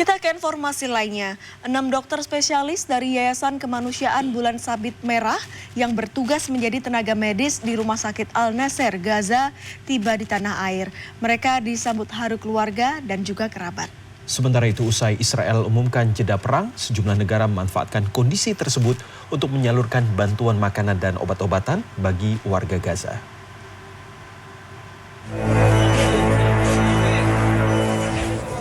Kita ke informasi lainnya. 6 dokter spesialis dari Yayasan Kemanusiaan Bulan Sabit Merah yang bertugas menjadi tenaga medis di Rumah Sakit Al-Nasser, Gaza, tiba di tanah air. Mereka disambut haru keluarga dan juga kerabat. Sementara itu, usai Israel umumkan jeda perang, sejumlah negara memanfaatkan kondisi tersebut untuk menyalurkan bantuan makanan dan obat-obatan bagi warga Gaza.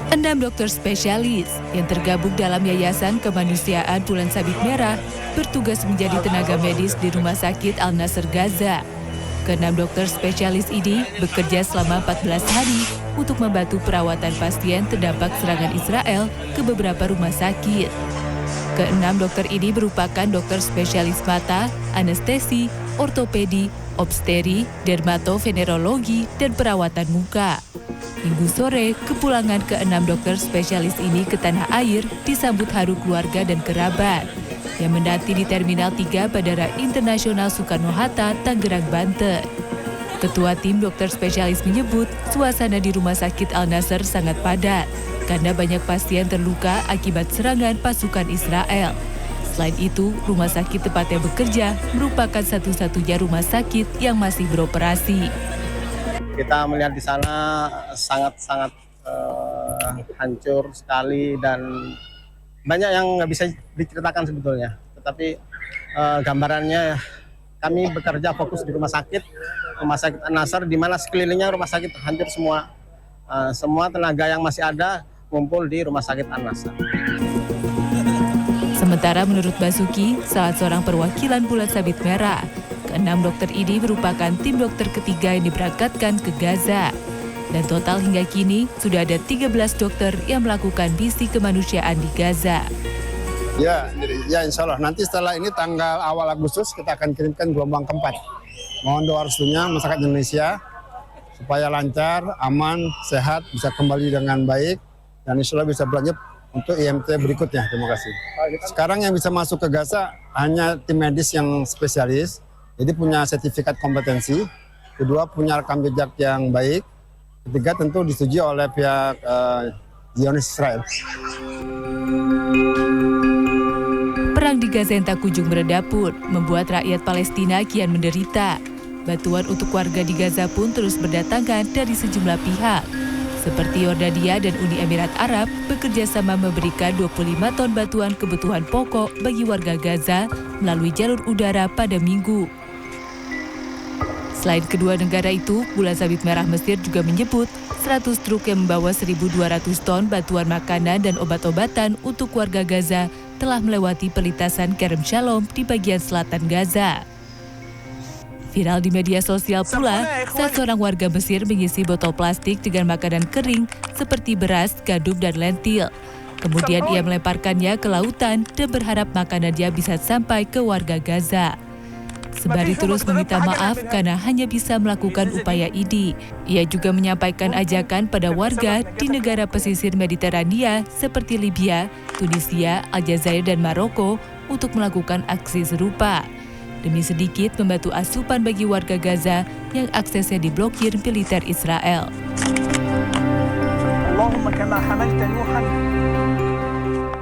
Enam dokter spesialis yang tergabung dalam Yayasan Kemanusiaan Bulan Sabit Merah bertugas menjadi tenaga medis di Rumah Sakit Al-Nasser, Gaza. Keenam dokter spesialis ini bekerja selama 14 hari untuk membantu perawatan pasien terdampak serangan Israel ke beberapa rumah sakit. Keenam dokter ini merupakan dokter spesialis mata, anestesi, ortopedi, obsteri, dermatovenerologi, dan perawatan muka. Minggu sore, kepulangan keenam dokter spesialis ini ke tanah air disambut haru keluarga dan kerabat yang menanti di Terminal 3 Bandara Internasional Soekarno-Hatta, Tangerang, Banten. Ketua tim dokter spesialis menyebut suasana di Rumah Sakit Al-Nasser sangat padat karena banyak pasien terluka akibat serangan pasukan Israel. Selain itu, rumah sakit tempatnya bekerja merupakan satu-satunya rumah sakit yang masih beroperasi. Kita melihat di sana sangat-sangat hancur sekali dan banyak yang nggak bisa diceritakan sebetulnya. Tetapi gambarannya kami bekerja fokus di Rumah Sakit Al-Nasser, di mana sekelilingnya rumah sakit hancur semua. Semua tenaga yang masih ada ngumpul di Rumah Sakit Al-Nasser. Sementara menurut Basuki, salah seorang perwakilan Bulan Sabit Merah, keenam dokter ini merupakan tim dokter ketiga yang diberangkatkan ke Gaza. Dan total hingga kini sudah ada 13 dokter yang melakukan misi kemanusiaan di Gaza. Ya insya Allah. Nanti setelah ini tanggal awal Agustus kita akan kirimkan gelombang keempat. Mohon doa restunya masyarakat Indonesia supaya lancar, aman, sehat, bisa kembali dengan baik. Dan insya Allah bisa berlanjut untuk IMT berikutnya. Terima kasih. Sekarang yang bisa masuk ke Gaza hanya tim medis yang spesialis. Jadi punya sertifikat kompetensi, kedua punya rekam jejak yang baik, ketiga tentu disetujui oleh pihak Zionis Israel. Perang di Gaza yang tak kunjung mereda pun membuat rakyat Palestina kian menderita. Bantuan untuk warga di Gaza pun terus berdatangan dari sejumlah pihak. Seperti Yordania dan Uni Emirat Arab bekerja sama memberikan 25 ton bantuan kebutuhan pokok bagi warga Gaza melalui jalur udara pada Minggu. Selain kedua negara itu, Bulan Sabit Merah Mesir juga menyebut 100 truk yang membawa 1.200 ton bantuan makanan dan obat-obatan untuk warga Gaza telah melewati perlintasan Kerem Shalom di bagian selatan Gaza. Viral di media sosial pula saat seorang warga Mesir mengisi botol plastik dengan makanan kering seperti beras, gandum, dan lentil. Kemudian ia melemparkannya ke lautan dan berharap makanannya bisa sampai ke warga Gaza. Sembari terus meminta maaf karena hanya bisa melakukan upaya ini. Ia juga menyampaikan ajakan pada warga di negara pesisir Mediterania seperti Libya, Tunisia, Aljazair, dan Maroko untuk melakukan aksi serupa. Demi sedikit membantu asupan bagi warga Gaza yang aksesnya diblokir militer Israel. Allahumma kama hamalta Nuhan